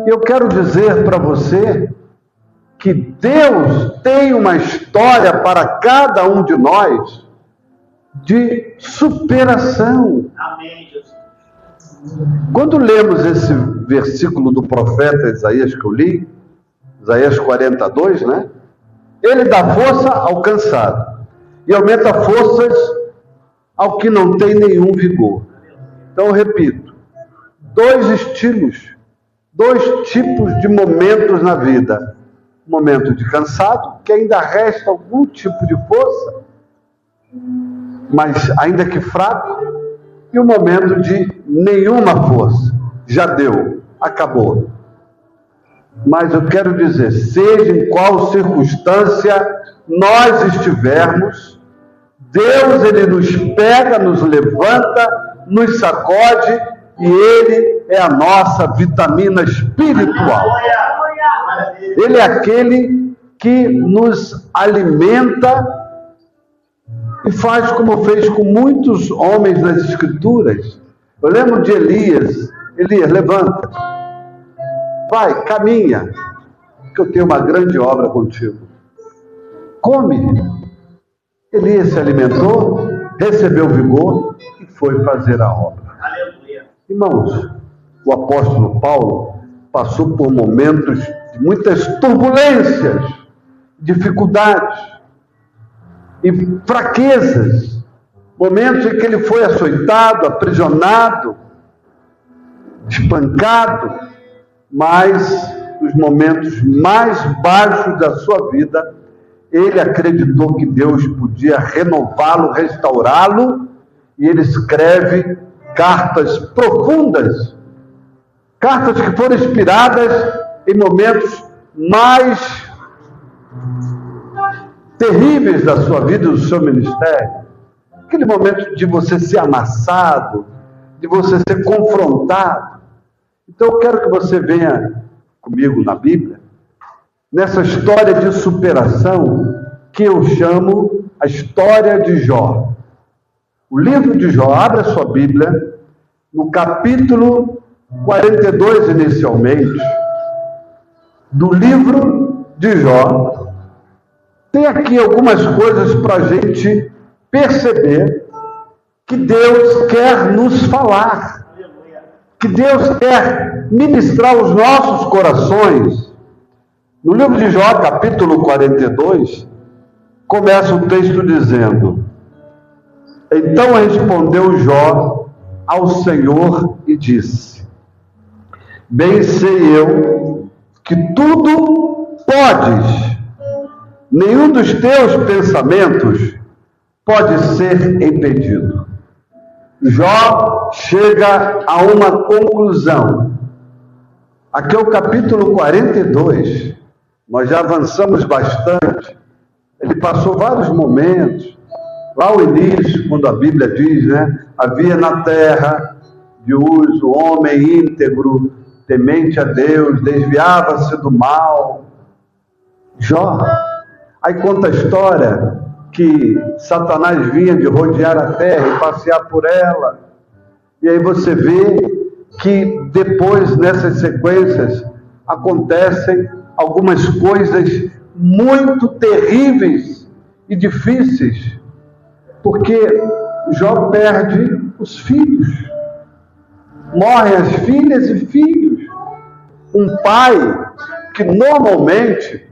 Eu quero dizer para você que Deus tem uma história para cada um de nós de superação. Amém, Jesus. Quando lemos esse versículo do profeta Isaías que eu li, Isaías 42, né? Ele dá força ao cansado e aumenta forças ao que não tem nenhum vigor. Então, eu repito, dois estilos, dois tipos de momentos na vida. Momento de cansado, que ainda resta algum tipo de força, mas ainda que fraco, e o momento de nenhuma força. Já deu, acabou. Mas eu quero dizer, seja em qual circunstância nós estivermos, Deus, Ele nos pega, nos levanta, nos sacode, e Ele é a nossa vitamina espiritual. Ele é aquele que nos alimenta e faz como fez com muitos homens nas Escrituras. Eu lembro de Elias. Elias, levanta. Vai, caminha, que eu tenho uma grande obra contigo. Come. Elias se alimentou, recebeu vigor e foi fazer a obra. Aleluia. Irmãos, o apóstolo Paulo passou por momentos de muitas turbulências, dificuldades e fraquezas, momentos em que ele foi açoitado, aprisionado, espancado, mas nos momentos mais baixos da sua vida, ele acreditou que Deus podia renová-lo, restaurá-lo, e ele escreve cartas profundas, cartas que foram inspiradas em momentos mais terríveis da sua vida e do seu ministério. Aquele momento de você ser amassado, de você ser confrontado. Então eu quero que você venha comigo na Bíblia, nessa história de superação que eu chamo a história de Jó. O livro de Jó, abra sua Bíblia, no capítulo 42 inicialmente, do livro de Jó. Tem aqui algumas coisas para a gente perceber que Deus quer nos falar, que Deus quer ministrar os nossos corações. No livro de Jó, capítulo 42, começa o texto dizendo: Então respondeu Jó ao Senhor e disse: Bem sei eu que tudo podes, nenhum dos teus pensamentos pode ser impedido. Jó chega a uma conclusão. Aqui é o capítulo 42, nós já avançamos bastante. Ele passou vários momentos. Lá o início, quando a Bíblia diz, né? Havia na terra de Uz o homem íntegro, temente a Deus, desviava-se do mal. Jó. Aí conta a história que Satanás vinha de rodear a terra e passear por ela. E aí você vê que depois, nessas sequências, acontecem algumas coisas muito terríveis e difíceis, porque Jó perde os filhos, morrem as filhas e filhos. Um pai que normalmente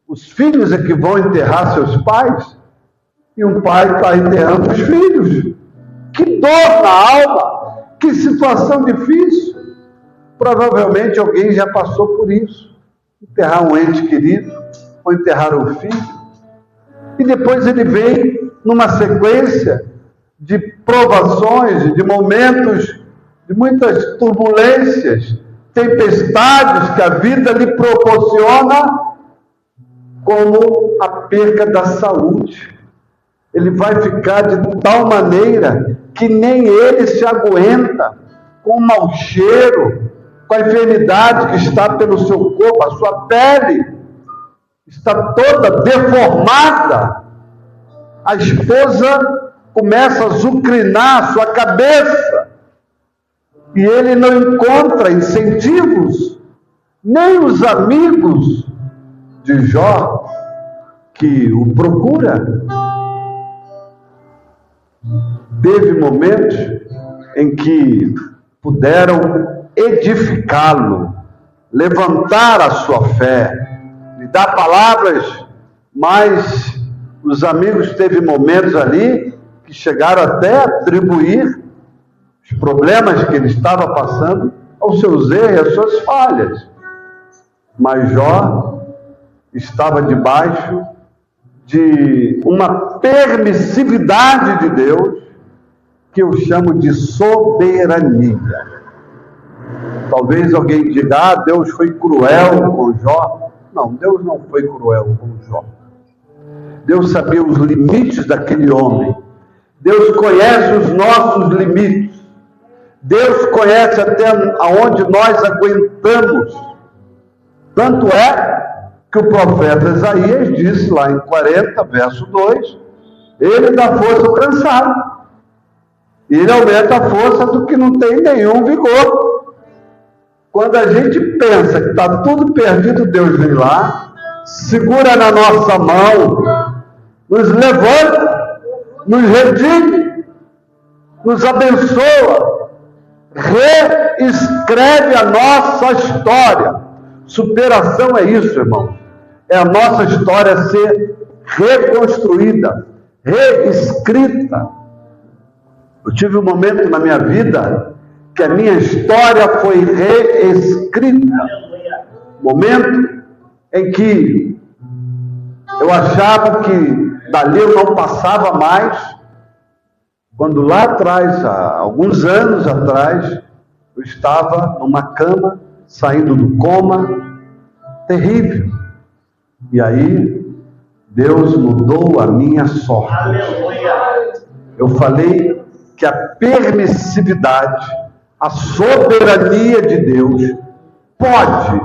os filhos é que vão enterrar seus pais, e um pai está enterrando os filhos. Que dor na alma, que situação difícil. Provavelmente alguém já passou por isso, enterrar um ente querido, ou enterrar um filho. E depois ele vem numa sequência de provações, de momentos, de muitas turbulências, tempestades que a vida lhe proporciona, como a perca da saúde. Ele vai ficar de tal maneira que nem ele se aguenta, com o mau cheiro, com a enfermidade que está pelo seu corpo, a sua pele está toda deformada. A esposa começa a azucrinar a sua cabeça, E ele não encontra incentivos, nem os amigos de Jó que o procura. Teve momentos em que puderam edificá-lo, levantar a sua fé, lhe dar palavras, mas os amigos teve momentos ali que chegaram até a atribuir os problemas que ele estava passando aos seus erros e às suas falhas. Mas Jó estava debaixo de uma permissividade de Deus que eu chamo de soberania. Talvez alguém diga, Deus foi cruel com Jó. Não, Deus não foi cruel com Jó. Deus sabia os limites daquele homem. Deus conhece os nossos limites. Deus conhece até aonde nós aguentamos. Tanto é que o profeta Isaías disse lá em 40, verso 2, ele dá força ao cansado. Ele aumenta a força do que não tem nenhum vigor. Quando a gente pensa que está tudo perdido, Deus vem lá, segura na nossa mão, nos levanta, nos redime, nos abençoa, reescreve a nossa história. Superação é isso, irmão. É a nossa história ser reconstruída, reescrita. Eu tive um momento na minha vida que a minha história foi reescrita. Momento em que eu achava que dali eu não passava mais, quando lá atrás, há alguns anos atrás, eu estava numa cama, saindo do coma, terrível. E aí, Deus mudou a minha sorte. Eu falei que a permissividade, a soberania de Deus pode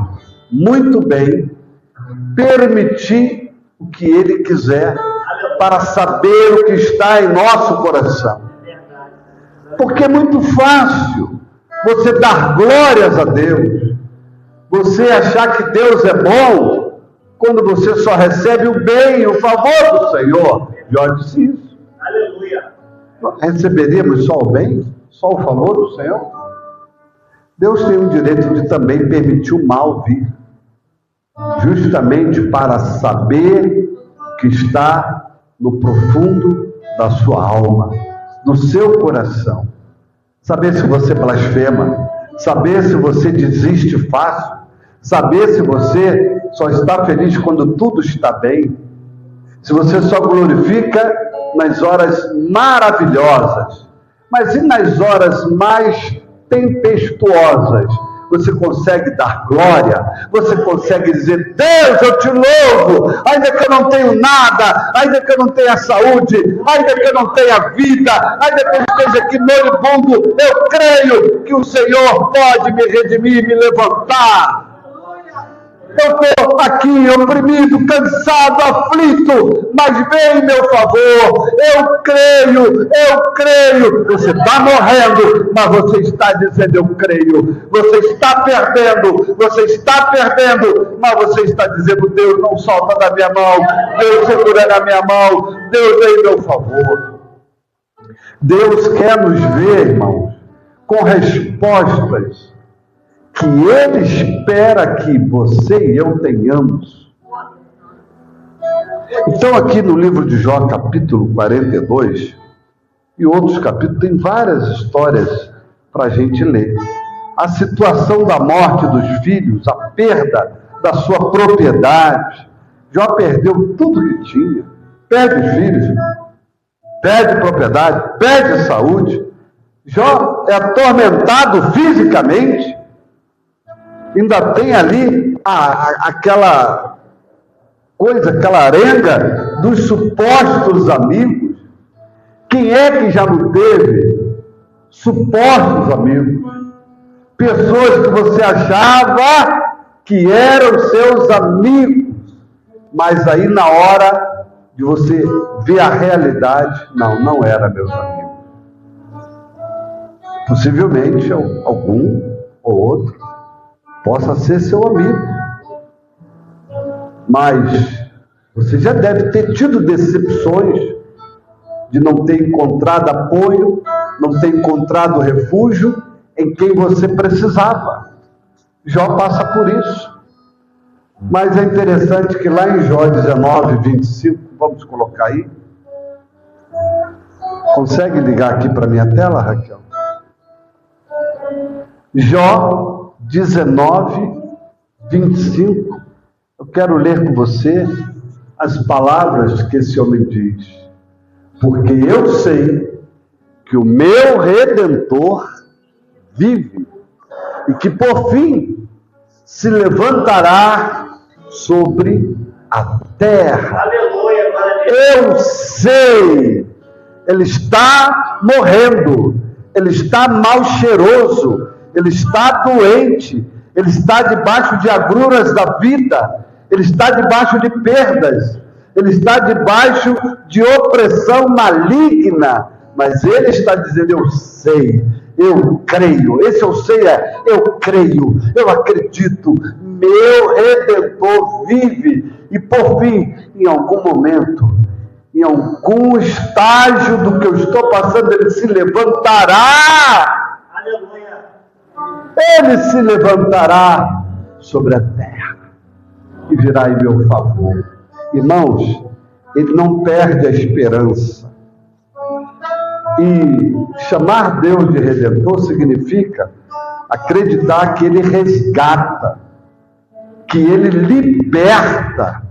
muito bem permitir o que Ele quiser para saber o que está em nosso coração. Porque é muito fácil você dar glórias a Deus, você achar que Deus é bom quando você só recebe o bem, o favor do Senhor. Jó disse isso. Aleluia. Receberíamos só o bem, só o favor do Senhor? Deus tem o direito de também permitir o mal vir, justamente para saber o que está no profundo da sua alma, do seu coração. Saber se você blasfema, saber se você desiste fácil, saber se você só está feliz quando tudo está bem, se você só glorifica nas horas maravilhosas, mas e nas horas mais tempestuosas? Você consegue dar glória, você consegue dizer, Deus, eu te louvo, ainda que eu não tenho nada, ainda que eu não tenha saúde, ainda que eu não tenha vida, ainda que eu esteja aqui moribundo, eu creio que o Senhor pode me redimir, me levantar. Eu estou aqui oprimido, cansado, aflito, mas vem em meu favor. Eu creio. Você está morrendo, mas você está dizendo eu creio. Você está perdendo, mas você está dizendo Deus não solta da minha mão, Deus segura na minha mão, Deus vem em meu favor. Deus quer nos ver, irmãos, com respostas que Ele espera que você e eu tenhamos. Então aqui no livro de Jó, capítulo 42, e outros capítulos, tem várias histórias para a gente ler. A situação da morte dos filhos, a perda da sua propriedade. Jó perdeu tudo que tinha. Perde os filhos, perde propriedade, perde saúde. Jó é atormentado fisicamente. Ainda tem ali aquela coisa, aquela arenga dos supostos amigos. Quem é que já não teve supostos amigos? Pessoas que você achava que eram seus amigos, mas aí na hora de você ver a realidade, não era meus amigos. Possivelmente algum ou outro possa ser seu amigo. Mas você já deve ter tido decepções de não ter encontrado apoio, não ter encontrado refúgio em quem você precisava. Jó passa por isso. Mas é interessante que lá em Jó 19, 25, vamos colocar aí. Consegue ligar aqui para minha tela, Raquel? Jó 19, 25. Eu quero ler com você as palavras que esse homem diz. Porque eu sei que o meu Redentor vive e que por fim se levantará sobre a terra. Aleluia, eu sei. Ele está morrendo, ele está mal cheiroso, ele está doente, ele está debaixo de agruras da vida, ele está debaixo de perdas, ele está debaixo de opressão maligna, mas ele está dizendo: eu sei, eu creio. Esse eu sei é: eu creio, eu acredito, meu Redentor vive, e por fim, em algum momento, em algum estágio do que eu estou passando, ele se levantará. Aleluia. Ele se levantará sobre a terra e virá em meu favor. Irmãos, ele não perde a esperança. E chamar Deus de Redentor significa acreditar que ele resgata, que ele liberta.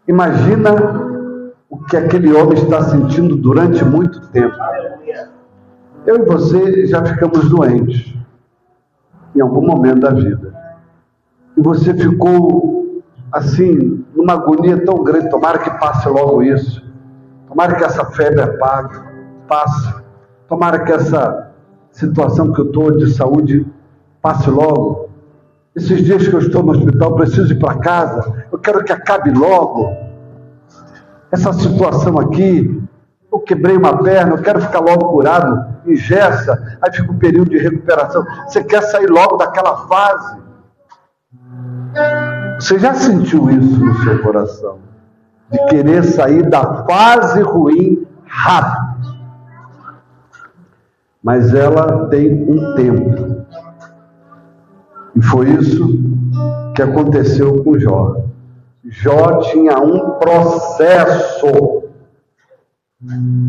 Imagina o que aquele homem está sentindo durante muito tempo. Eu e você já ficamos doentes em algum momento da vida. E você ficou assim, numa agonia tão grande. Tomara que passe logo isso. Tomara que essa febre passe. Tomara que essa situação que eu estou de saúde passe logo. Esses dias que eu estou no hospital, preciso ir para casa, eu quero que acabe logo. Essa situação aqui, eu quebrei uma perna, eu quero ficar logo curado, engessa, aí fica um período de recuperação. Você quer sair logo daquela fase. Você já sentiu isso no seu coração? De querer sair da fase ruim rápido. Mas ela tem um tempo. E foi isso que aconteceu com Jó. Jó tinha um processo.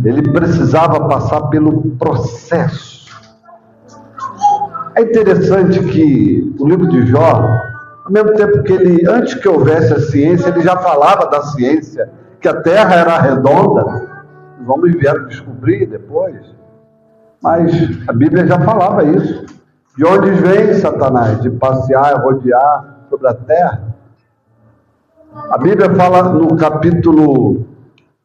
Ele precisava passar pelo processo. É interessante que o livro de Jó, ao mesmo tempo que ele, antes que houvesse a ciência, ele já falava da ciência, que a Terra era redonda. Vamos ver, descobrir depois. Mas a Bíblia já falava isso. De onde vem Satanás? De passear, rodear sobre a terra. A Bíblia fala no capítulo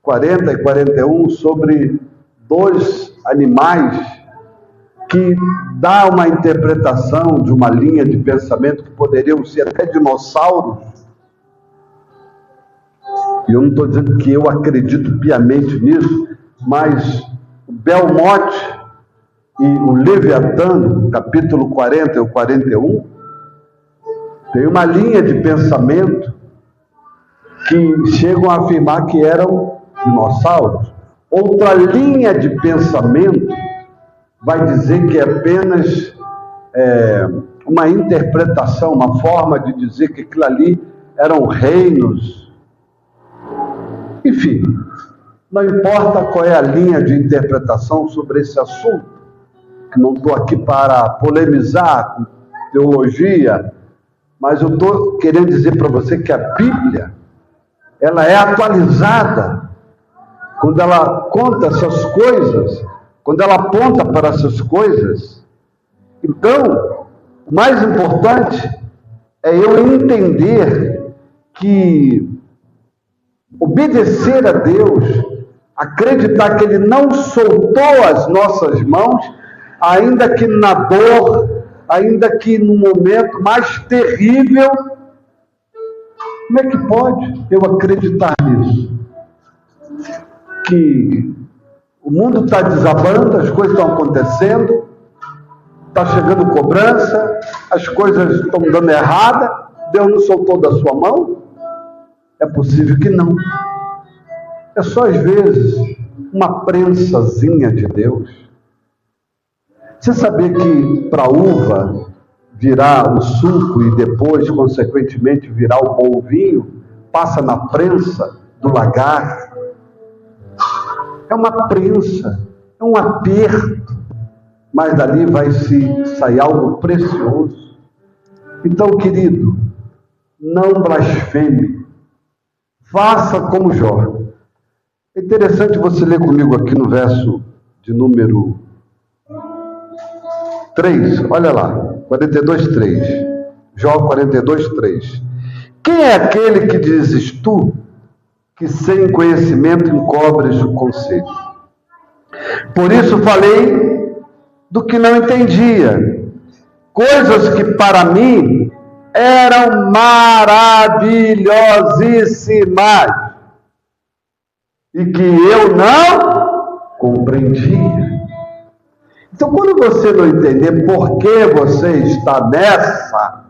40 e 41 sobre dois animais que dá uma interpretação de uma linha de pensamento que poderiam ser até dinossauros. E eu não estou dizendo que eu acredito piamente nisso, mas o Belmonte e o Leviatã, capítulo 40 e o 41, tem uma linha de pensamento que chegam a afirmar que eram dinossauros. Outra linha de pensamento vai dizer que é apenas uma interpretação, uma forma de dizer que aquilo ali eram reinos. Enfim, não importa qual é a linha de interpretação sobre esse assunto, que não estou aqui para polemizar com teologia, mas eu estou querendo dizer para você que a Bíblia, ela é atualizada quando ela conta essas coisas, quando ela aponta para essas coisas. Então, o mais importante é eu entender que obedecer a Deus, acreditar que Ele não soltou as nossas mãos, ainda que na dor, ainda que no momento mais terrível. Como é que pode eu acreditar nisso? Que O mundo está desabando, as coisas estão acontecendo, está chegando cobrança, as coisas estão dando errada, Deus não soltou da sua mão? É possível que não. É só às vezes uma prensazinha de Deus. Você sabia que para a uva virar o suco e depois, consequentemente, virar o bom vinho, passa na prensa do lagar? É uma prensa, é um aperto, mas dali vai sair algo precioso. Então, querido, não blasfeme, faça como Jó. É interessante você ler comigo aqui no verso de número 3, olha lá, 42:3, Jó 42:3. Quem é aquele que dizes tu, que sem conhecimento encobres o conselho? Por isso falei do que não entendia, coisas que para mim eram maravilhosíssimas e que eu não compreendia. Então, quando você não entender por que você está nessa,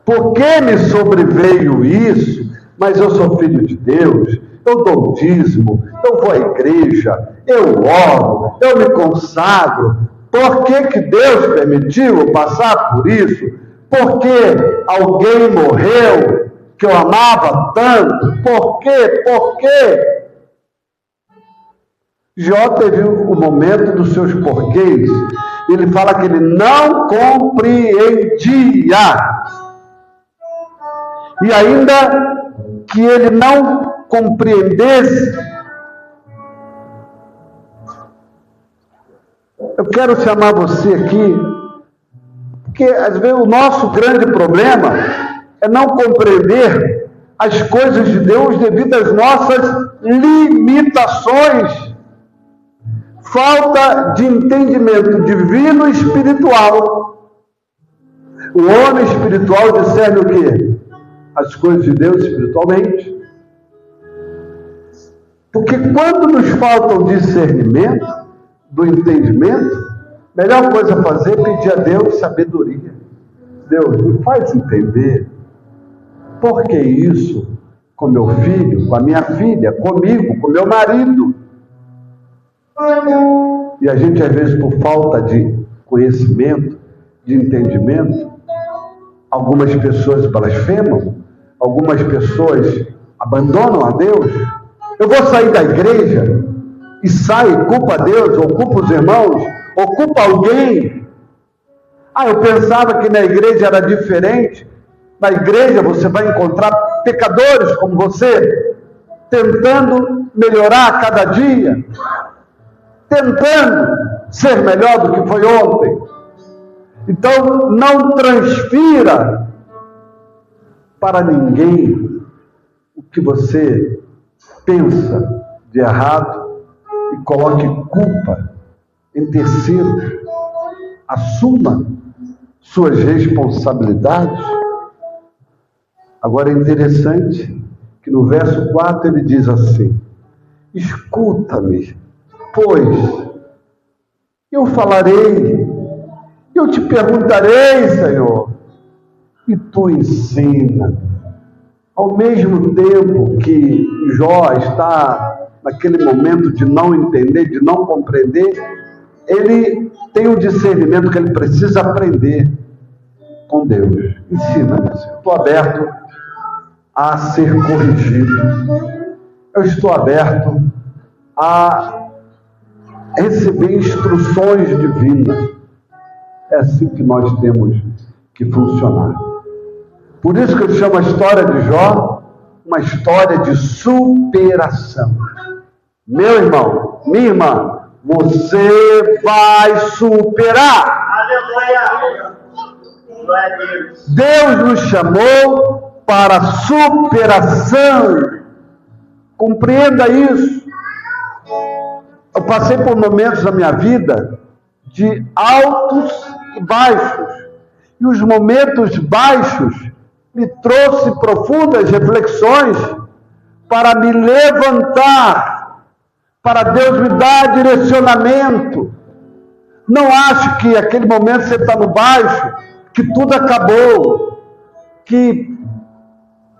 por que me sobreveio isso, mas eu sou filho de Deus, eu dou dízimo, eu vou à igreja, eu oro, eu me consagro. Por que Deus permitiu eu passar por isso? Porque alguém morreu que eu amava tanto? Por quê? Por quê? Jó teve o momento dos seus porquês. Ele fala que ele não compreendia. E ainda que ele não compreendesse, eu quero chamar você aqui, porque às vezes o nosso grande problema é não compreender as coisas de Deus devido às nossas limitações. Falta de entendimento divino e espiritual. O homem espiritual discerne o quê? As coisas de Deus espiritualmente. Porque quando nos falta o discernimento, do entendimento, a melhor coisa a fazer é pedir a Deus sabedoria. Deus, me faz entender por que isso com meu filho, com a minha filha, comigo, com meu marido. E a gente, às vezes, por falta de conhecimento, de entendimento, algumas pessoas blasfemam, algumas pessoas abandonam a Deus. Eu vou sair da igreja e sai, culpa Deus, ou culpa os irmãos, ou culpa alguém. Eu pensava que na igreja era diferente. Na igreja você vai encontrar pecadores como você, tentando melhorar a cada dia, tentando ser melhor do que foi ontem. Então, não transfira para ninguém o que você pensa de errado e coloque culpa em terceiros. Assuma suas responsabilidades. Agora é interessante que no verso 4 ele diz assim: escuta-me, pois eu falarei, eu te perguntarei, Senhor, e tu ensina. Ao mesmo tempo que Jó está naquele momento de não entender, de não compreender, ele tem um discernimento que ele precisa aprender com Deus. Ensina-me, Senhor. Estou aberto a ser corrigido. Eu estou aberto a receber instruções divinas. É assim que nós temos que funcionar. Por isso que eu chamo a história de Jó uma história de superação. Meu irmão, minha irmã, você vai superar. Aleluia! Deus nos chamou para superação. Compreenda isso. Eu passei por momentos na minha vida de altos e baixos. E os momentos baixos me trouxe profundas reflexões para me levantar, para Deus me dar direcionamento. Não acho que aquele momento você está no baixo, que tudo acabou, que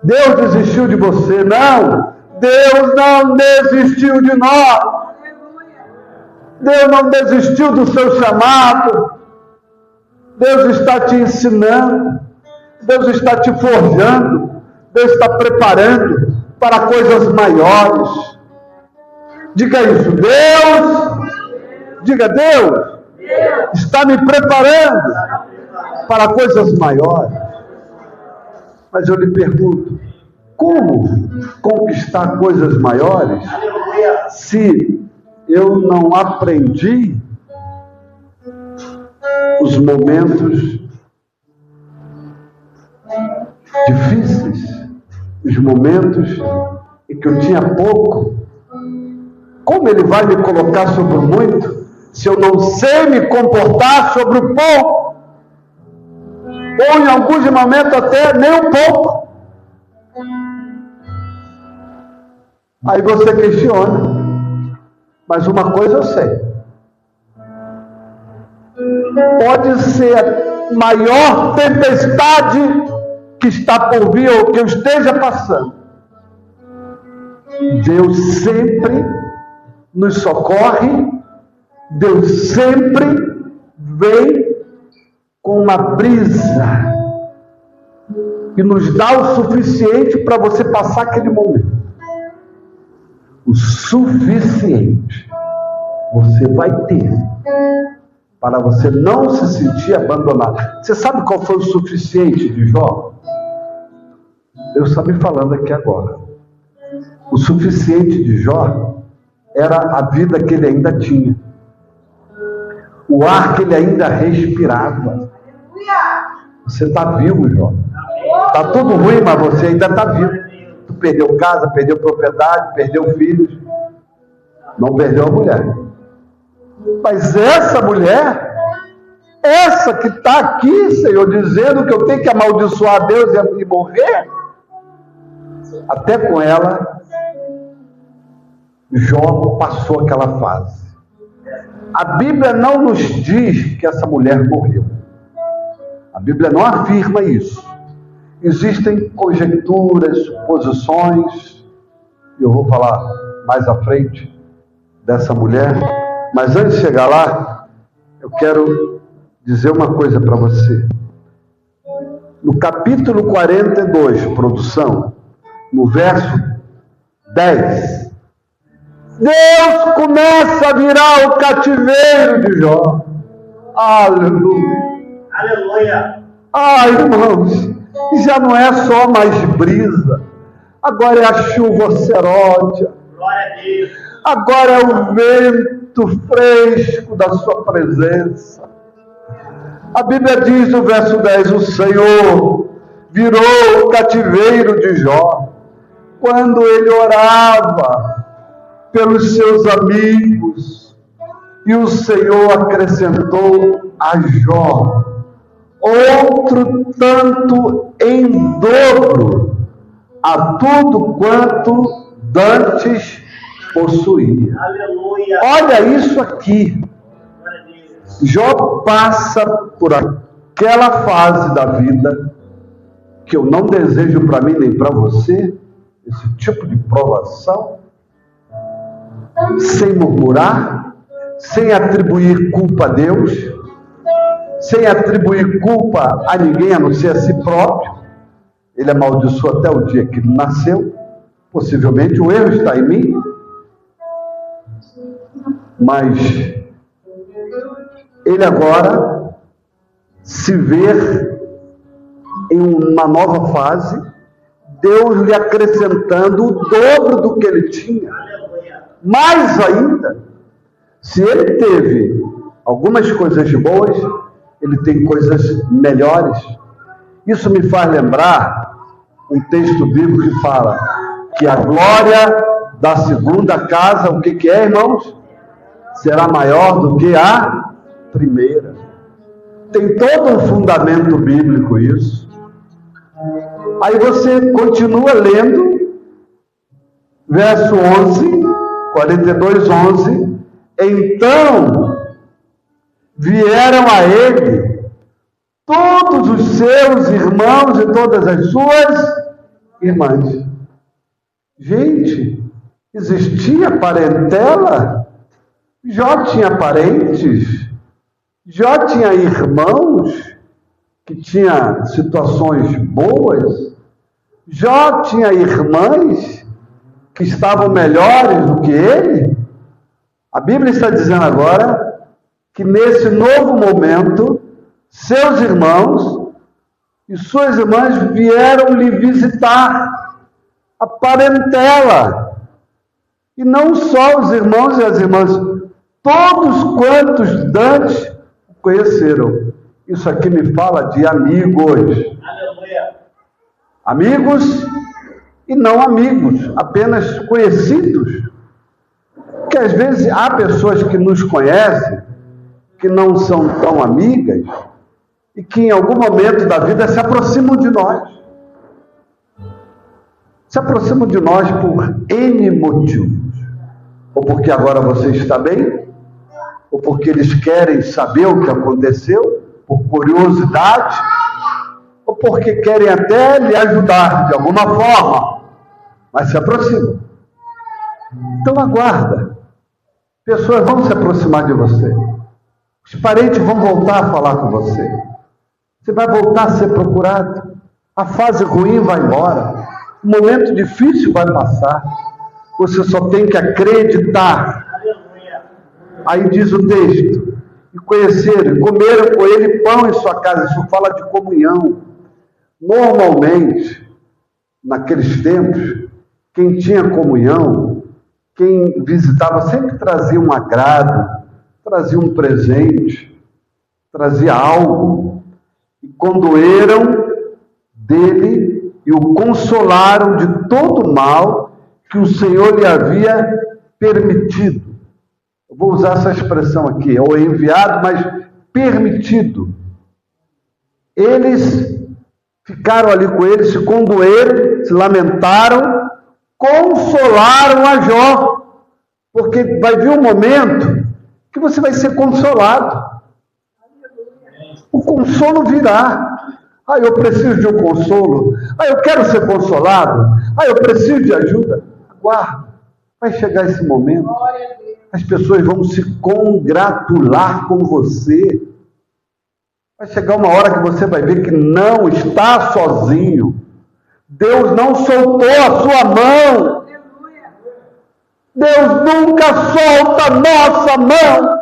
Deus desistiu de você. Não, Deus não desistiu de nós. Deus não desistiu do seu chamado. Deus está te ensinando, Deus está te forjando, Deus está preparando para coisas maiores. Diga isso, diga Deus está me preparando para coisas maiores. Mas eu lhe pergunto, como conquistar coisas maiores se eu não aprendi os momentos difíceis, os momentos em que eu tinha pouco? Como Ele vai me colocar sobre o muito se eu não sei me comportar sobre o pouco? Ou em alguns momentos até nem um pouco. Aí você questiona. Mas uma coisa eu sei. Pode ser a maior tempestade que está por vir ou que eu esteja passando. Deus sempre nos socorre, Deus sempre vem com uma brisa e nos dá o suficiente para você passar aquele momento. O suficiente você vai ter para você não se sentir abandonado. Você sabe qual foi o suficiente de Jó? Deus está me falando aqui agora. O suficiente de Jó era a vida que ele ainda tinha, o ar que ele ainda respirava. Você está vivo, Jó. Está tudo ruim, mas você ainda está vivo. Tu perdeu casa, perdeu propriedade, perdeu filhos, não perdeu a mulher. Mas essa mulher, essa que está aqui, Senhor, dizendo que eu tenho que amaldiçoar Deus e morrer, até com ela, Jó passou aquela fase. A Bíblia não nos diz que essa mulher morreu. A Bíblia não afirma isso. Existem conjecturas, suposições, e eu vou falar mais à frente dessa mulher, mas antes de chegar lá, eu quero dizer uma coisa para você. No capítulo 42, produção, no verso 10, Deus começa a virar o cativeiro de Jó. Aleluia! Aleluia! Irmãos, já não é só mais brisa, agora é a chuva seródia, Glória a Deus! Agora é o vento fresco da sua presença. A Bíblia diz no verso 10, o Senhor virou o cativeiro de Jó, quando ele orava pelos seus amigos, e o Senhor acrescentou a Jó outro tanto em dobro a tudo quanto dantes possuía. Aleluia! Olha isso aqui. Jó passa por aquela fase da vida que eu não desejo para mim nem para você, esse tipo de provação, sem murmurar, sem atribuir culpa a Deus, sem atribuir culpa a ninguém a não ser a si próprio. Ele amaldiçoou até o dia que ele nasceu. Possivelmente o erro está em mim, mas ele agora se vê em uma nova fase, Deus lhe acrescentando o dobro do que ele tinha. Mais ainda, se ele teve algumas coisas boas, ele tem coisas melhores. Isso me faz lembrar um texto bíblico que fala que a glória da segunda casa, o que é, irmãos? Será maior do que a primeira. Tem todo um fundamento bíblico isso. Aí você continua lendo, verso 11, 42:11. Então vieram a ele todos os seus irmãos e todas as suas irmãs. Gente, existia parentela? Jó tinha parentes? Jó tinha irmãos que tinham situações boas? Jó tinha irmãs que estavam melhores do que ele? A Bíblia está dizendo agora que nesse novo momento, seus irmãos e suas irmãs vieram lhe visitar, a parentela. E não só os irmãos e as irmãs, todos quantos dantes o conheceram. Isso aqui me fala de amigos. Aleluia. Amigos e não amigos, apenas conhecidos. Porque às vezes há pessoas que nos conhecem, que não são tão amigas, e que em algum momento da vida se aproximam de nós. Se aproximam de nós por N motivos. Ou porque agora você está bem, ou porque eles querem saber o que aconteceu, por curiosidade, ou porque querem até lhe ajudar de alguma forma, mas se aproximam. Então aguarda. Pessoas vão se aproximar de você. Os parentes vão voltar a falar com você. Você vai voltar a ser procurado. A fase ruim vai embora. O momento difícil vai passar. Você só tem que acreditar. Aleluia. Aí diz o texto: e conheceram, e comeram com ele pão em sua casa. Isso fala de comunhão. Normalmente, naqueles tempos, quem tinha comunhão, quem visitava, sempre trazia um agrado, trazia um presente, trazia algo. E condoeram dele e o consolaram de todo o mal que o Senhor lhe havia permitido. Eu vou usar essa expressão aqui, ou enviado, mas permitido. Eles ficaram ali com ele, se condoeram, se lamentaram, consolaram a Jó, porque vai vir um momento que você vai ser consolado. O consolo virá. Eu preciso de um consolo. Eu quero ser consolado. Eu preciso de ajuda. Aguarda. Vai chegar esse momento. As pessoas vão se congratular com você. Vai chegar uma hora que você vai ver que não está sozinho. Deus não soltou a sua mão. Deus nunca solta a nossa mão.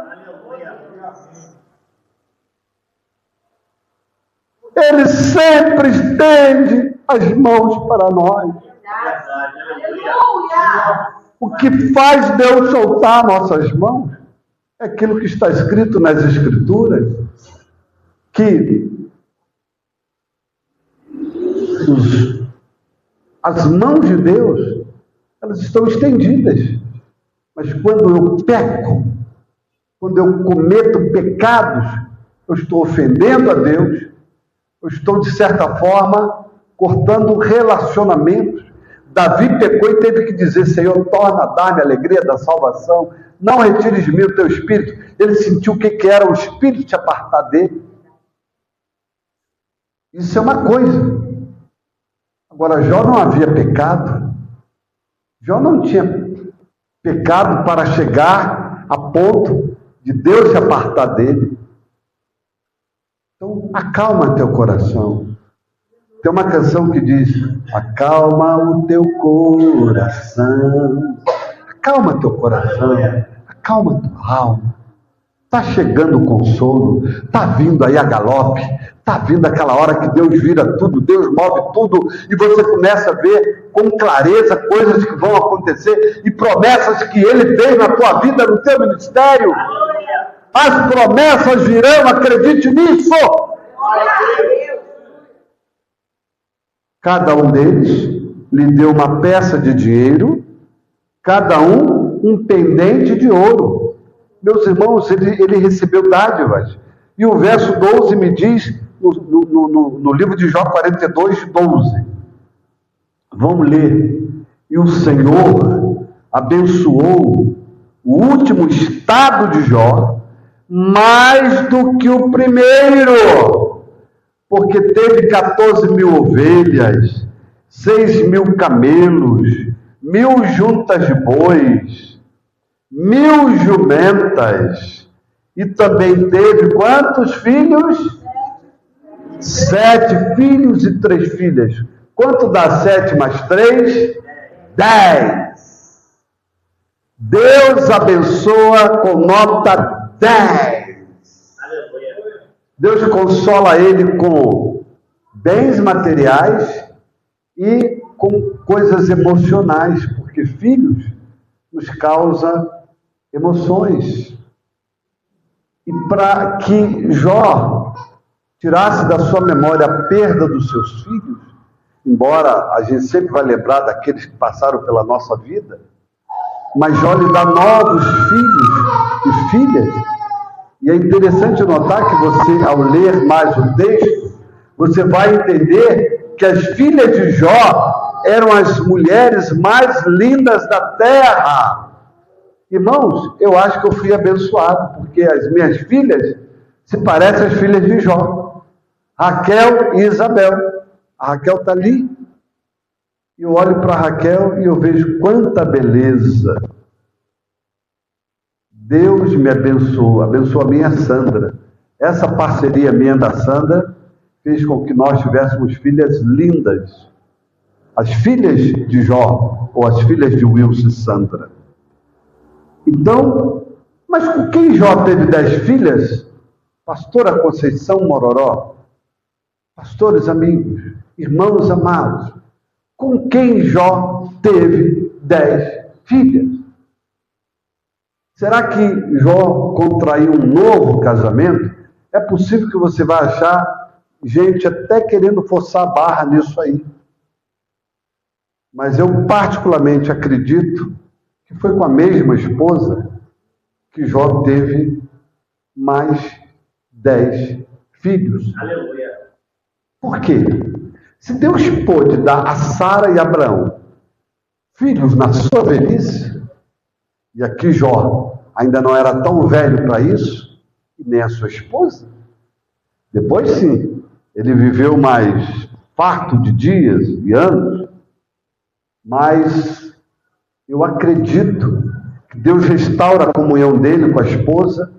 Ele sempre estende as mãos para nós. O que faz Deus soltar nossas mãos é aquilo que está escrito nas Escrituras, que as mãos de Deus, elas estão estendidas. Mas quando eu peco, quando eu cometo pecados, eu estou ofendendo a Deus, eu estou, de certa forma, cortando relacionamentos. Davi pecou e teve que dizer: Senhor, torna a dar-me a alegria da salvação, não retires de mim o teu espírito. Ele sentiu o que era o espírito se apartar dele. Isso é uma coisa. Agora, Jó não havia pecado. Jó não tinha pecado para chegar a ponto de Deus se apartar dele. Então, acalma teu coração. Tem uma canção que diz: acalma o teu coração. Acalma teu coração. Acalma tua alma. Está chegando o consolo. Está vindo aí a galope. Está vindo aquela hora que Deus vira tudo, Deus move tudo, e você começa a ver com clareza coisas que vão acontecer e promessas que Ele fez na tua vida, no teu ministério. As promessas virão, acredite nisso. Cada um deles lhe deu uma peça de dinheiro, cada um pendente de ouro. Meus irmãos, ele recebeu dádivas. E o verso 12 me diz, no livro de Jó 42:12. Vamos ler. E o Senhor abençoou o último estado de Jó mais do que o primeiro, porque teve 14 mil ovelhas, 6 mil camelos, 1000 juntas de bois, 1000 jumentas, e também teve quantos filhos? 7 filhos e 3 filhas. Quanto dá 7 mais 3? 10. Deus abençoa com nota 10. Aleluia. Deus consola ele com bens materiais e com coisas emocionais, porque filhos nos causam emoções. E para que Jó tirasse da sua memória a perda dos seus filhos, embora a gente sempre vai lembrar daqueles que passaram pela nossa vida, mas Jó lhe dá novos filhos e filhas. E é interessante notar que você, ao ler mais o texto, você vai entender que as filhas de Jó eram as mulheres mais lindas da terra. Irmãos, eu acho que eu fui abençoado, porque as minhas filhas se parecem às filhas de Jó, Raquel e Isabel. A Raquel está ali. E eu olho para Raquel e eu vejo quanta beleza. Deus me abençoou a minha Sandra. Essa parceria minha da Sandra fez com que nós tivéssemos filhas lindas. As filhas de Jó, ou as filhas de Wilson e Sandra. Então, mas com quem Jó teve 10 filhas? Pastora Conceição Mororó, pastores amigos, irmãos amados, com quem Jó teve 10 filhas? Será que Jó contraiu um novo casamento? É possível que você vai achar gente até querendo forçar a barra nisso aí. Mas eu particularmente acredito que foi com a mesma esposa que Jó teve mais 10 filhos. Aleluia. Por quê? Se Deus pôde dar a Sara e Abraão filhos na sua velhice, e aqui Jó ainda não era tão velho para isso, e nem a sua esposa, depois sim, ele viveu mais farto de dias e anos, mas eu acredito que Deus restaura a comunhão dele com a esposa,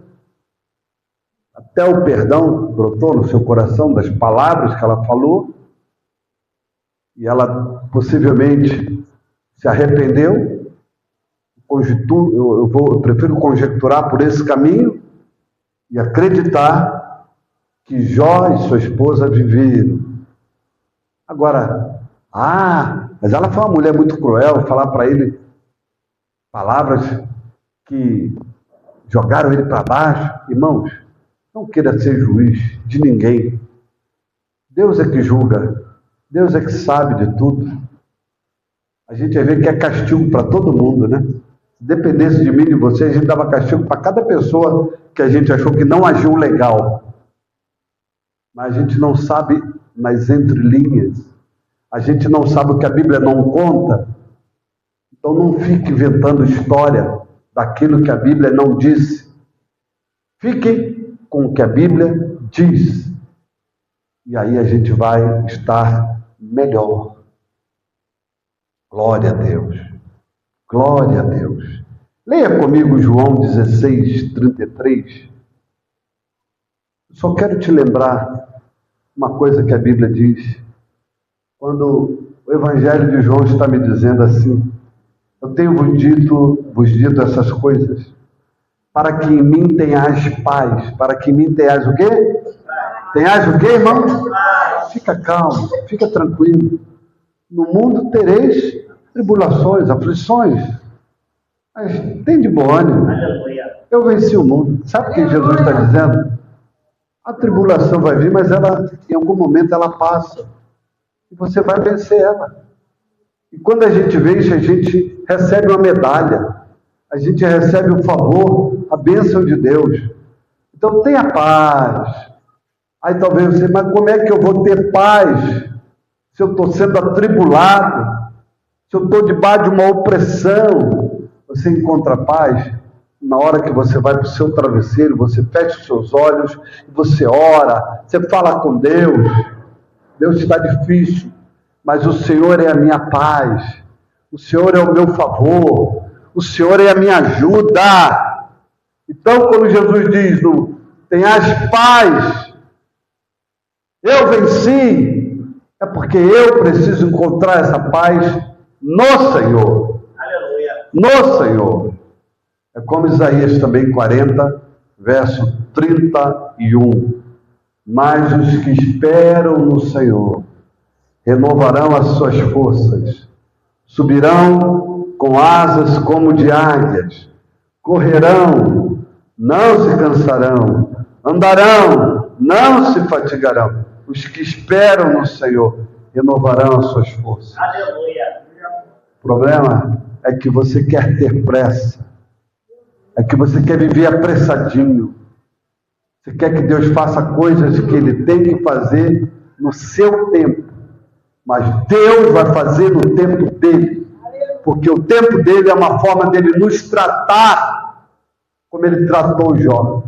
até o perdão brotou no seu coração das palavras que ela falou, e ela possivelmente se arrependeu. Eu prefiro conjecturar por esse caminho e acreditar que Jó e sua esposa viveram. Agora, mas ela foi uma mulher muito cruel, falar para ele palavras que jogaram ele para baixo. Irmãos, não queira ser juiz de ninguém. Deus é que julga, Deus é que sabe de tudo. A gente vai ver que é castigo para todo mundo, né? Se dependesse de mim e de você, a gente dava castigo para cada pessoa que a gente achou que não agiu legal. Mas a gente não sabe nas entrelinhas. A gente não sabe o que a Bíblia não conta. Então não fique inventando história daquilo que a Bíblia não disse. Fique com o que a Bíblia diz. E aí a gente vai estar melhor. Glória a Deus. Glória a Deus. Leia comigo João 16, 33. Só quero te lembrar uma coisa que a Bíblia diz. Quando o Evangelho de João está me dizendo assim: eu tenho vos dito essas coisas, para que em mim tenhais paz. Para que em mim tenhais o quê? Tenhais o quê, irmão? Fica calmo, fica tranquilo. No mundo tereis tribulações, aflições. Mas tem de bom ânimo. Eu venci o mundo. Sabe o que Jesus está dizendo? A tribulação vai vir, mas ela, em algum momento ela passa. E você vai vencer ela. E quando a gente vence, a gente recebe uma medalha. A gente recebe o favor, a bênção de Deus. Então tenha paz. Aí talvez você, mas como é que eu vou ter paz se eu estou sendo atribulado? Se eu estou debaixo de uma opressão? Você encontra paz na hora que você vai para o seu travesseiro, você fecha os seus olhos, você ora, você fala com Deus. Deus, está difícil, mas o Senhor é a minha paz, o Senhor é o meu favor, o Senhor é a minha ajuda. Então, quando Jesus diz, tenhas paz, eu venci, é porque eu preciso encontrar essa paz no Senhor. Aleluia. No Senhor. É como Isaías também 40, verso 31. Mas os que esperam no Senhor renovarão as suas forças, subirão com asas como de águias, correrão, não se cansarão, andarão, não se fatigarão. Os que esperam no Senhor renovarão as suas forças. Aleluia. O problema é que você quer ter pressa, é que você quer viver apressadinho. Você quer que Deus faça coisas que Ele tem que fazer no seu tempo. Mas Deus vai fazer no tempo dele. Porque o tempo dele é uma forma dele nos tratar como Ele tratou Jó.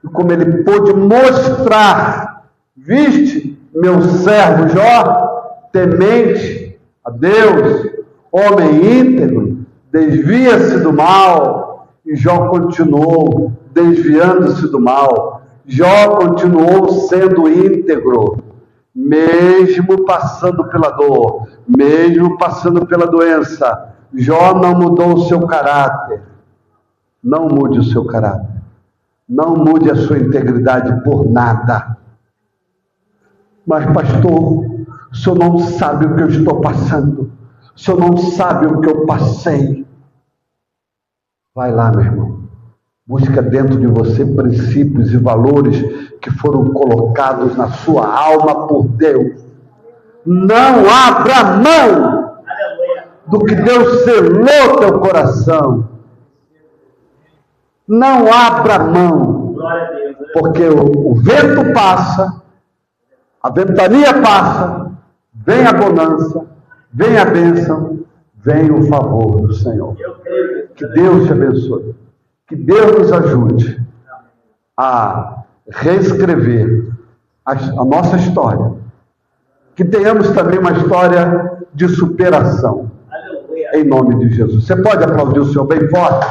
E como Ele pôde mostrar, viste, meu servo Jó, temente a Deus, homem íntegro, desvia-se do mal. E Jó continuou desviando-se do mal. Jó continuou sendo íntegro, mesmo passando pela dor, mesmo passando pela doença. Jó não mudou o seu caráter. Não mude o seu caráter. Não mude a sua integridade por nada. Mas, pastor, o senhor não sabe o que eu estou passando. O senhor não sabe o que eu passei. Vai lá, meu irmão. Busca dentro de você princípios e valores que foram colocados na sua alma por Deus. Não abra mão do que Deus selou teu coração. Não abra mão, porque o vento passa, a ventania passa, vem a bonança, vem a bênção, vem o favor do Senhor. Que Deus te abençoe. Que Deus nos ajude a reescrever a nossa história. Que tenhamos também uma história de superação. Em nome de Jesus. Você pode aplaudir o Senhor bem forte?